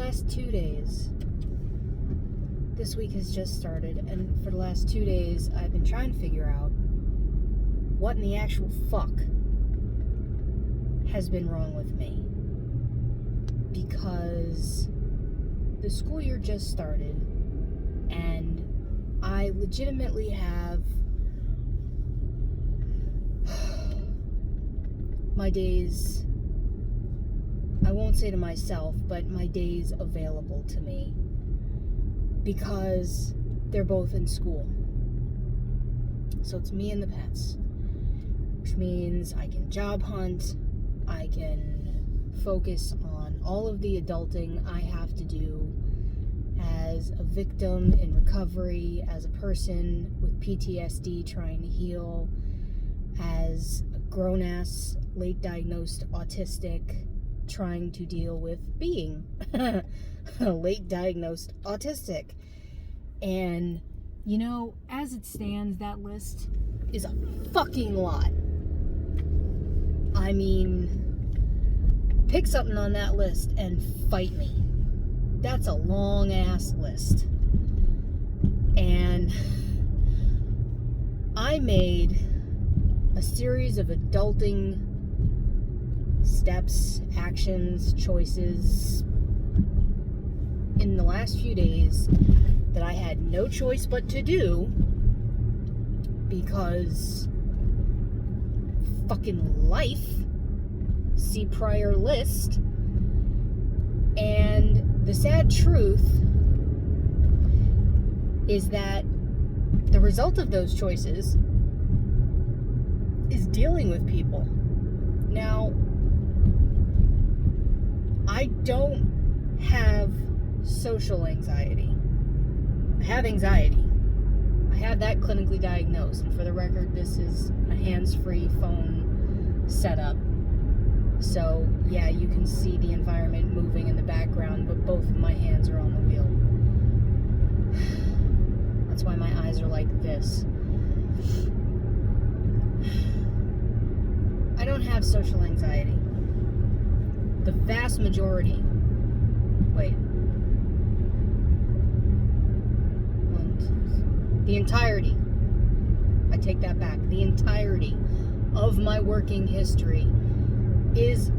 last 2 days, this week has just started, and for the last 2 days, I've been trying to figure out what in the actual fuck has been wrong with me. Because the school year just started, and I legitimately have my days, I won't say to myself, but my days available to me because they're both in school. So it's me and the pets, which means I can job hunt, I can focus on all of the adulting I have to do as a victim in recovery, as a person with PTSD trying to heal, as a grown-ass, late-diagnosed autistic trying to deal with being late-diagnosed autistic. And, you know, as it stands, that list is a fucking lot. I mean, pick something on that list and fight me. That's a long-ass list. And I made a series of adulting steps, actions, choices in the last few days that I had no choice but to do because fucking life, see prior list. And the sad truth is that the result of those choices is dealing with people. Now, I don't have social anxiety. I have anxiety. I have that clinically diagnosed. And for the record, this is a hands-free phone setup. So, yeah, you can see the environment moving in the background, but both of my hands are on the wheel. That's why my eyes are like this. I don't have social anxiety. The vast majority, the entirety, I take that back, the entirety of my working history is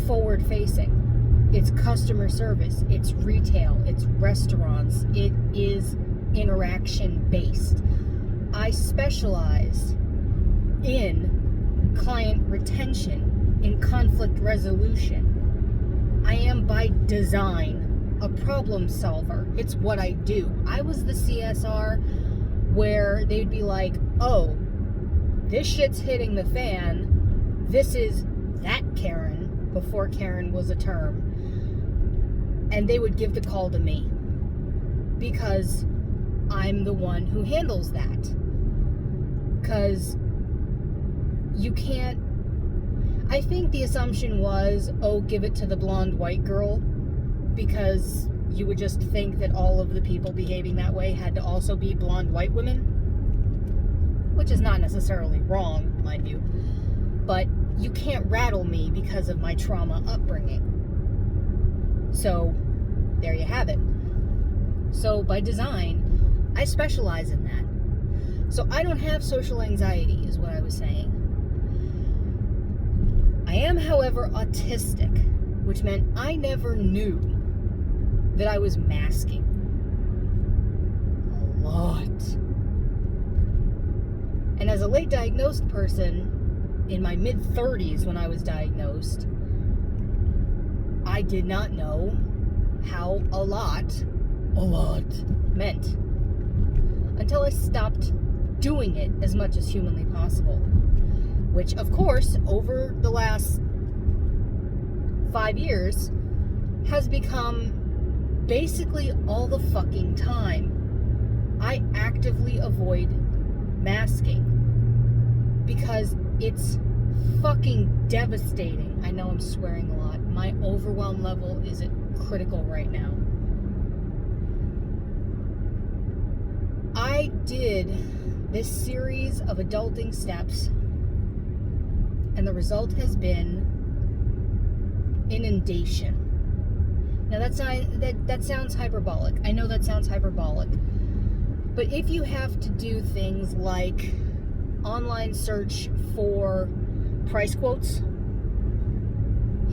forward-facing. It's customer service, it's retail, it's restaurants, it is interaction-based. I specialize in client retention, in conflict resolution. I am by design a problem solver. It's what I do. I was the CSR where they'd be like, oh, this shit's hitting the fan. This is that Karen, before Karen was a term. And they would give the call to me because I'm the one who handles that. Because you can't, I think the assumption was, oh, give it to the blonde white girl, because you would just think that all of the people behaving that way had to also be blonde white women, which is not necessarily wrong, mind you, but you can't rattle me because of my trauma upbringing. So, there you have it. So, by design, I specialize in that. So, I don't have social anxiety, is what I was saying. I am, however, autistic, which meant I never knew that I was masking a lot. And as a late diagnosed person, in my mid-30s when I was diagnosed, I did not know how a lot meant until I stopped doing it as much as humanly possible. Which, of course, over the last 5 years, has become basically all the fucking time. I actively avoid masking because it's fucking devastating. I know I'm swearing a lot. My overwhelm level is at critical right now. I did this series of adulting steps, and the result has been inundation. Now that sounds hyperbolic. I know that sounds hyperbolic. But if you have to do things like online search for price quotes,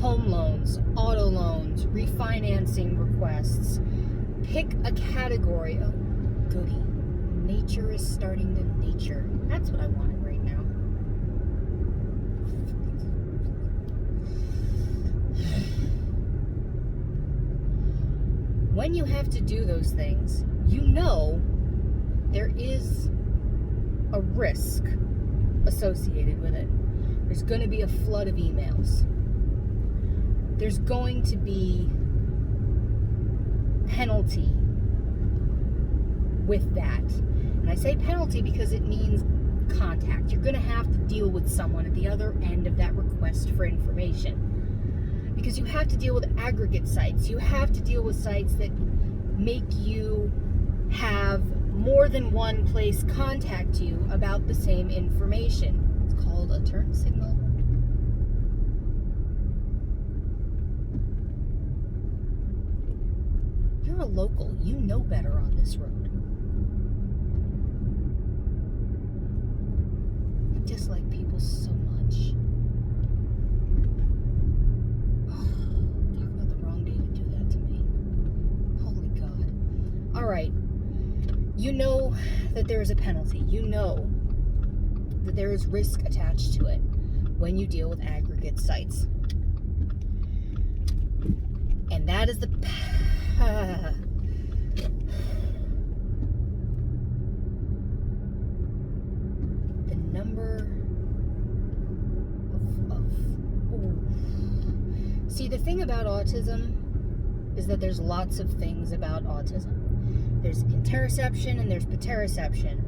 home loans, auto loans, refinancing requests, pick a category. Oh, goody. Nature is starting to nature. That's what I wanted right now. When you have to do those things, you know there is a risk associated with it. There's going to be a flood of emails. There's going to be penalty with that. And I say penalty because it means contact. You're going to have to deal with someone at the other end of that request for information. Because you have to deal with aggregate sites. You have to deal with sites that make you have more than one place contact you about the same information. It's called a turn signal. You're a local. You know better on this road. I dislike people so much. Talk about the wrong day to do that to me. Holy God. All right. You know that there is a penalty. You know that there is risk attached to it when you deal with aggregate sites. And that is the number of See, the thing about autism is that there's lots of things about autism. There's interoception and there's pateroception,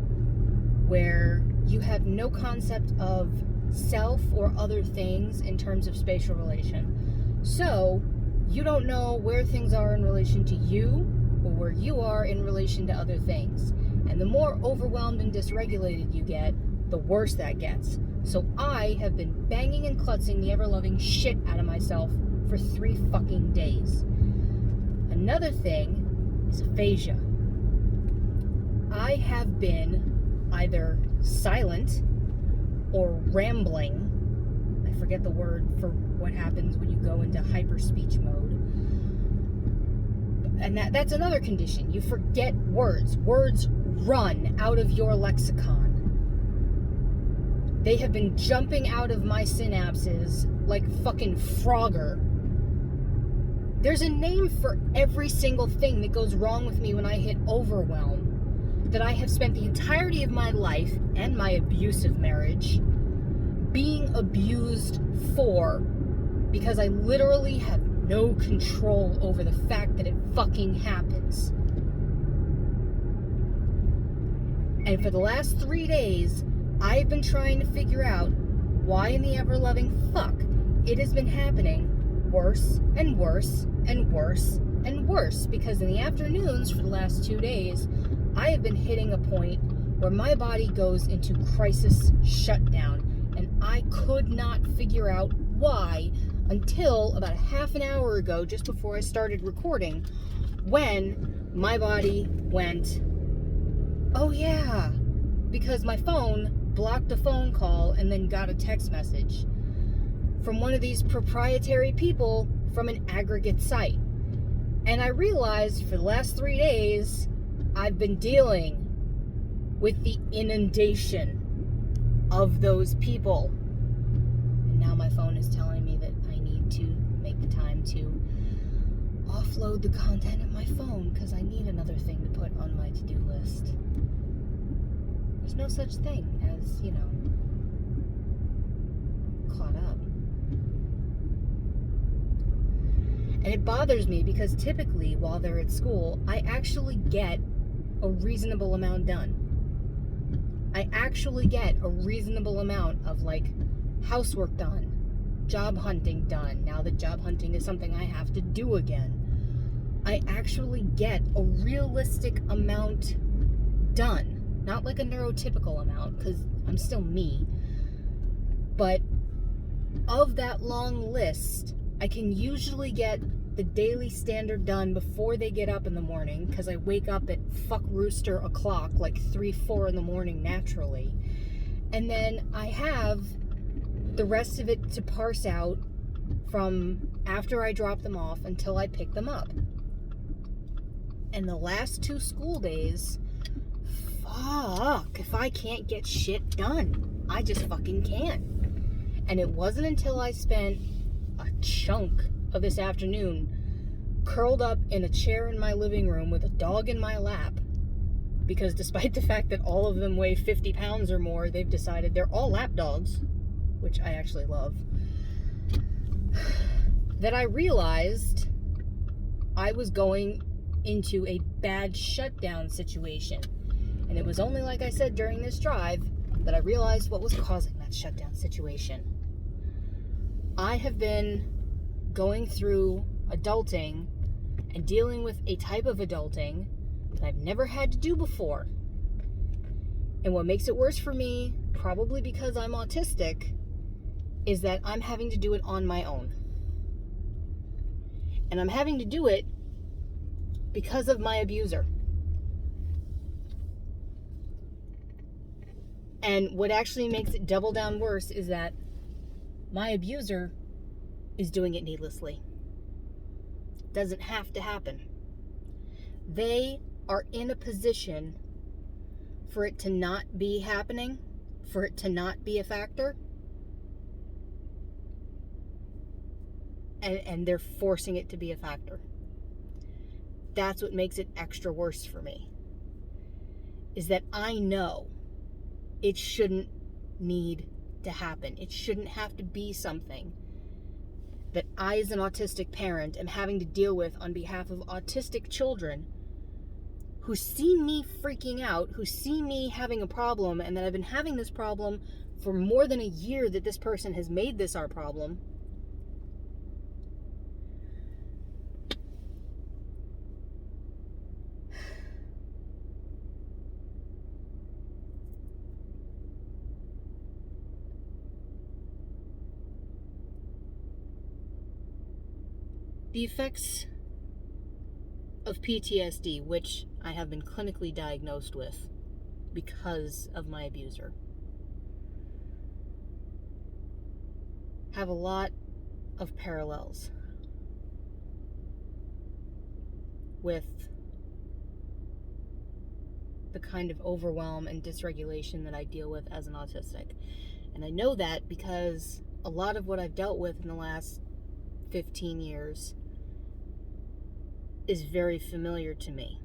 where you have no concept of self or other things in terms of spatial relation. So, you don't know where things are in relation to you or where you are in relation to other things. And the more overwhelmed and dysregulated you get, the worse that gets. So I have been banging and klutzing the ever-loving shit out of myself for 3 fucking days. Another thing is aphasia. I have been either silent or rambling. I forget the word for what happens when you go into hyperspeech mode. And that's another condition. You forget words. Words run out of your lexicon. They have been jumping out of my synapses like fucking Frogger. There's a name for every single thing that goes wrong with me when I hit overwhelm that I have spent the entirety of my life and my abusive marriage being abused for, because I literally have no control over the fact that it fucking happens. And for the last 3 days, I've been trying to figure out why in the ever-loving fuck it has been happening worse and worse and worse and worse. Because in the afternoons for the last 2 days, I have been hitting a point where my body goes into crisis shutdown. And I could not figure out why until about a half an hour ago, just before I started recording, when my body went, oh yeah, because my phone blocked a phone call and then got a text message from one of these proprietary people from an aggregate site. And I realized for the last 3 days, I've been dealing with the inundation of those people. And now my phone is telling me that I need to make the time to offload the content of my phone because I need another thing to put on my to-do list. There's no such thing as, caught up. And it bothers me because typically while they're at school, I actually get a reasonable amount done. I actually get a reasonable amount of housework done, job hunting done, now that job hunting is something I have to do again. I actually get a realistic amount done. Not like a neurotypical amount, because I'm still me. But of that long list, I can usually get the daily standard done before they get up in the morning, because I wake up at fuck rooster o'clock, like 3, 4 in the morning naturally. And then I have the rest of it to parse out from after I drop them off until I pick them up. And the last 2 school days, fuck, if I can't get shit done. I just fucking can't. And it wasn't until I spent a chunk of this afternoon curled up in a chair in my living room with a dog in my lap, because despite the fact that all of them weigh 50 pounds or more, they've decided they're all lap dogs, which I actually love, that I realized I was going into a bad shutdown situation. And it was only, like I said, during this drive that I realized what was causing that shutdown situation. I have been going through adulting and dealing with a type of adulting that I've never had to do before. And what makes it worse for me, probably because I'm autistic, is that I'm having to do it on my own. And I'm having to do it because of my abuser. And what actually makes it double down worse is that my abuser is doing it needlessly. It doesn't have to happen. They are in a position for it to not be happening, for it to not be a factor, and they're forcing it to be a factor. That's what makes it extra worse for me, is that I know it shouldn't need to happen. It shouldn't have to be something that I, as an autistic parent, am having to deal with on behalf of autistic children who see me freaking out, who see me having a problem, and that I've been having this problem for more than a year, that this person has made this our problem. The effects of PTSD, which I have been clinically diagnosed with because of my abuser, have a lot of parallels with the kind of overwhelm and dysregulation that I deal with as an autistic. And I know that because a lot of what I've dealt with in the last 15 years is very familiar to me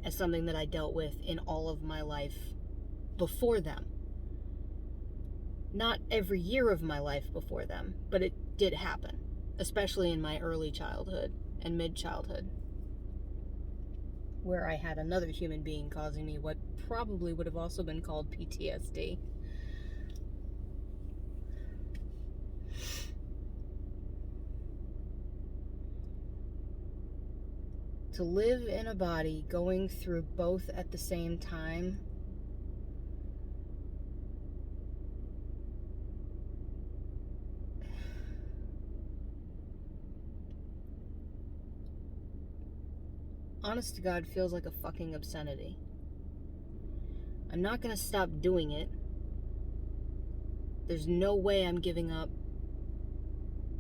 as something that I dealt with in all of my life before them. Not every year of my life before them, but it did happen, especially in my early childhood and mid-childhood, where I had another human being causing me what probably would have also been called PTSD. To live in a body going through both at the same time honest to God feels like a fucking obscenity. I'm not gonna stop doing it. There's no way I'm giving up.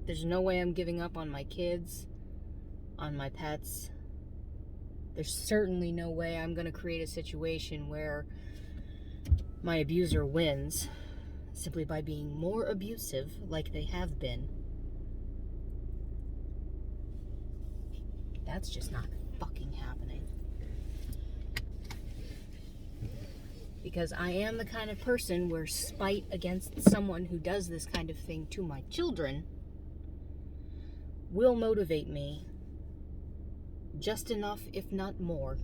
There's no way I'm giving up on my kids, on my pets. There's certainly no way I'm going to create a situation where my abuser wins simply by being more abusive like they have been. That's just not fucking happening. Because I am the kind of person where spite against someone who does this kind of thing to my children will motivate me just enough, if not more.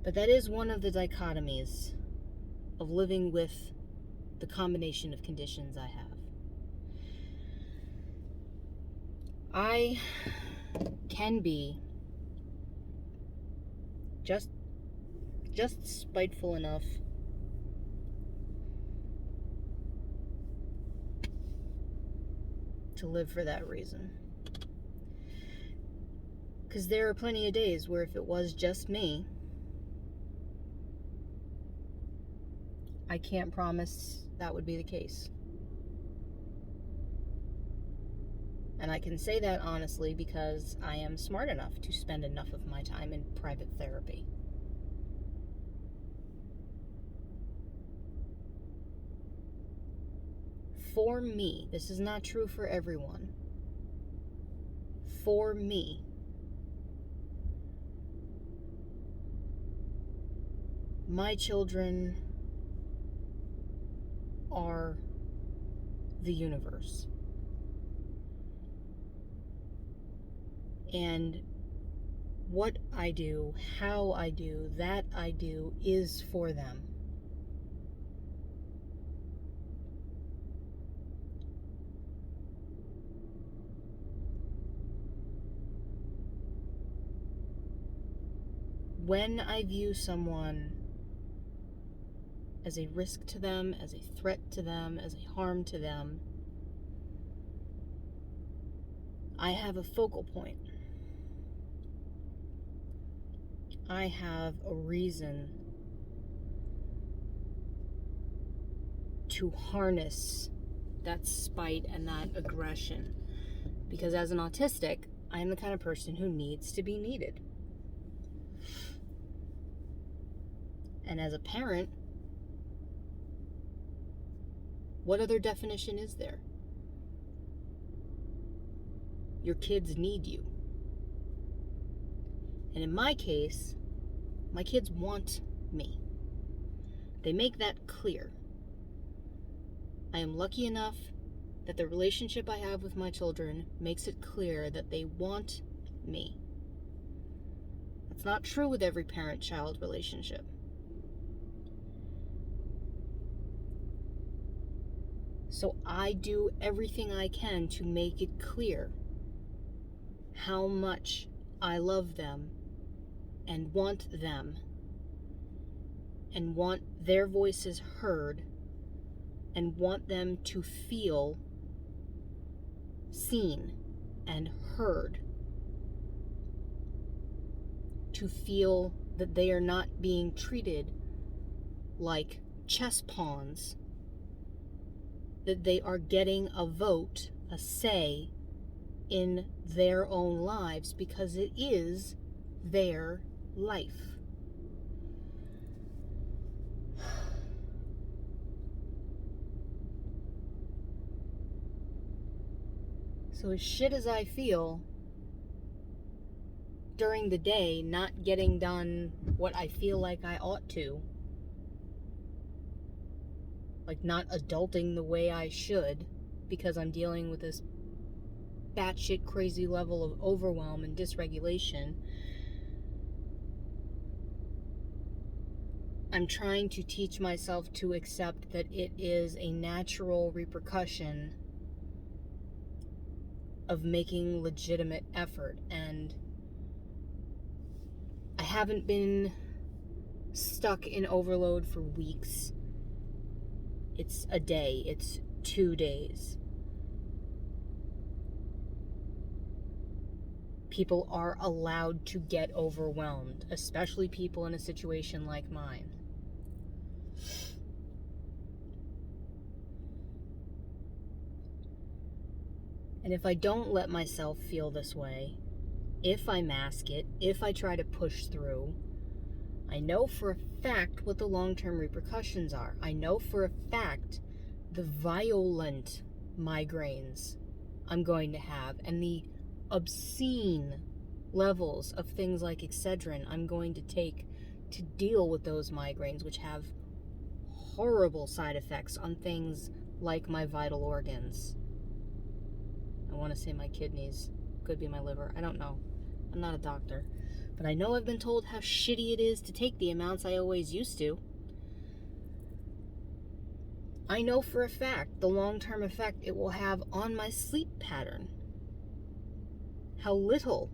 But that is one of the dichotomies of living with the combination of conditions I have. I can be just spiteful enough to live for that reason. Because there are plenty of days where if it was just me, I can't promise that would be the case. And I can say that honestly because I am smart enough to spend enough of my time in private therapy. For me, this is not true for everyone. For me, my children are the universe. And what I do, how I do, that I do is for them. When I view someone as a risk to them, as a threat to them, as a harm to them, I have a focal point. I have a reason to harness that spite and that aggression. Because as an autistic, I am the kind of person who needs to be needed. And as a parent, what other definition is there? Your kids need you. And in my case, my kids want me. They make that clear. I am lucky enough that the relationship I have with my children makes it clear that they want me. That's not true with every parent-child relationship. So I do everything I can to make it clear how much I love them and want them and want their voices heard and want them to feel seen and heard, to feel that they are not being treated like chess pawns, that they are getting a vote, a say in their own lives because it is their life. So as shit as I feel during the day, not getting done what I feel like I ought to, like not adulting the way I should because I'm dealing with this batshit crazy level of overwhelm and dysregulation, I'm trying to teach myself to accept that it is a natural repercussion of making legitimate effort. And I haven't been stuck in overload for weeks. It's a day, it's 2 days. People are allowed to get overwhelmed, especially people in a situation like mine. And if I don't let myself feel this way, if I mask it, if I try to push through, I know for a fact what the long-term repercussions are. I know for a fact the violent migraines I'm going to have and the obscene levels of things like Excedrin I'm going to take to deal with those migraines, which have horrible side effects on things like my vital organs. I want to say my kidneys, could be my liver, I don't know. I'm not a doctor. But I know I've been told how shitty it is to take the amounts I always used to. I know for a fact the long-term effect it will have on my sleep pattern. How little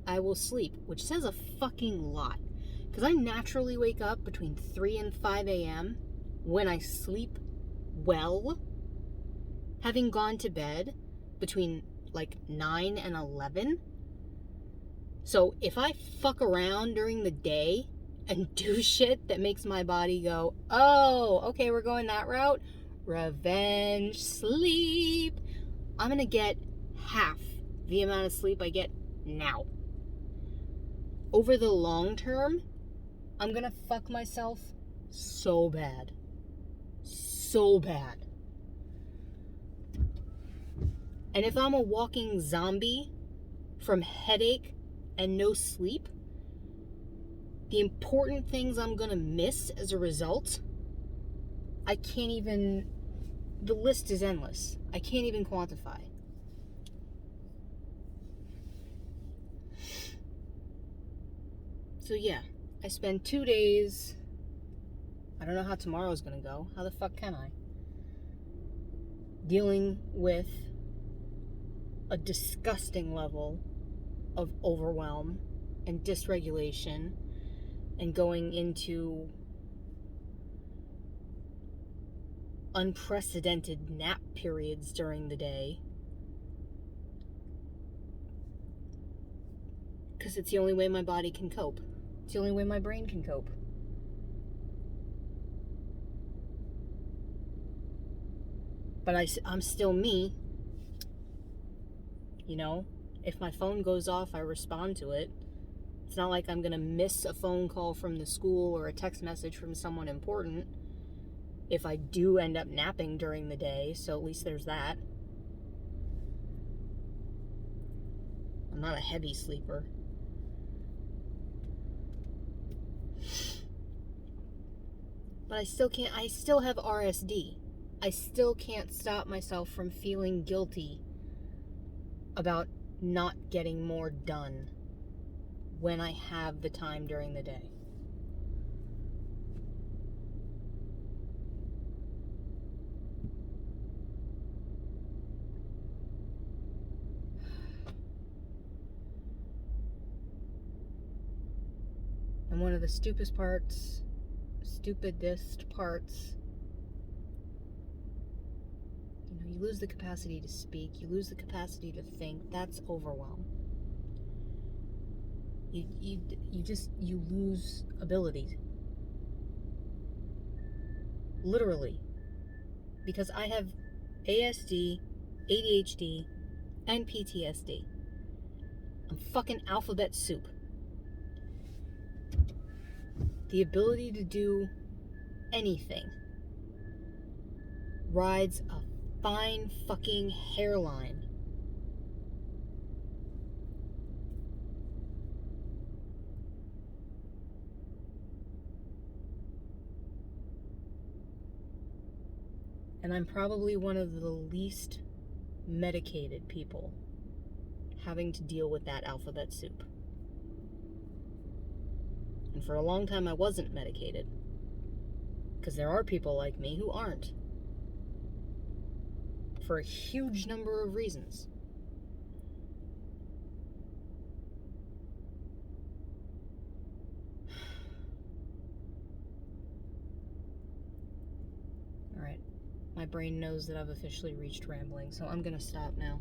I will sleep, which says a fucking lot. Because I naturally wake up between 3 and 5 a.m. when I sleep well, having gone to bed between like 9 and 11. So if I fuck around during the day and do shit that makes my body go, oh, okay, we're going that route, revenge sleep, I'm gonna get half the amount of sleep I get now. Over the long term, I'm gonna fuck myself so bad. So bad. And if I'm a walking zombie from headache and no sleep, the important things I'm gonna miss as a result, I can't even, the list is endless. I can't even quantify. So yeah, I spend 2 days, I don't know how tomorrow's gonna go. How the fuck can I? Dealing with a disgusting level of overwhelm and dysregulation and going into unprecedented nap periods during the day. Because it's the only way my body can cope. It's the only way my brain can cope. But I'm still me. You know, if my phone goes off, I respond to it. It's not like I'm going to miss a phone call from the school or a text message from someone important if I do end up napping during the day, so at least there's that. I'm not a heavy sleeper. But I still have RSD. I still can't stop myself from feeling guilty about not getting more done when I have the time during the day. And one of the stupidest parts, you lose the capacity to speak, you lose the capacity to think. That's overwhelm. You lose ability. Literally. Because I have ASD, ADHD, and PTSD. I'm fucking alphabet soup. The ability to do anything rides a fine fucking hairline. And I'm probably one of the least medicated people having to deal with that alphabet soup. And for a long time I wasn't medicated. Because there are people like me who aren't. For a huge number of reasons. Alright. My brain knows that I've officially reached rambling, so I'm gonna stop now.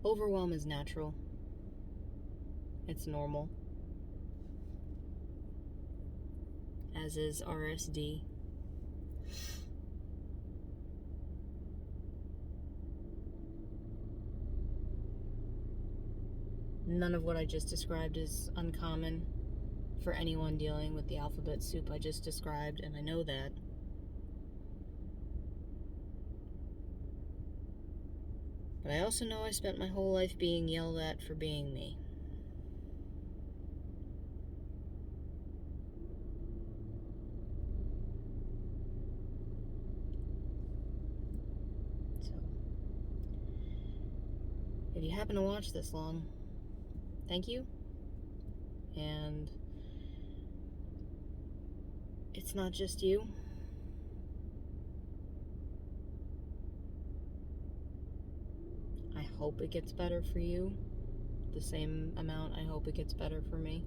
Overwhelm is natural. It's normal. As is RSD. None of what I just described is uncommon for anyone dealing with the alphabet soup I just described, and I know that. But I also know I spent my whole life being yelled at for being me. So, if you happen to watch this long, thank you. And it's not just you. I hope it gets better for you. The same amount I hope it gets better for me.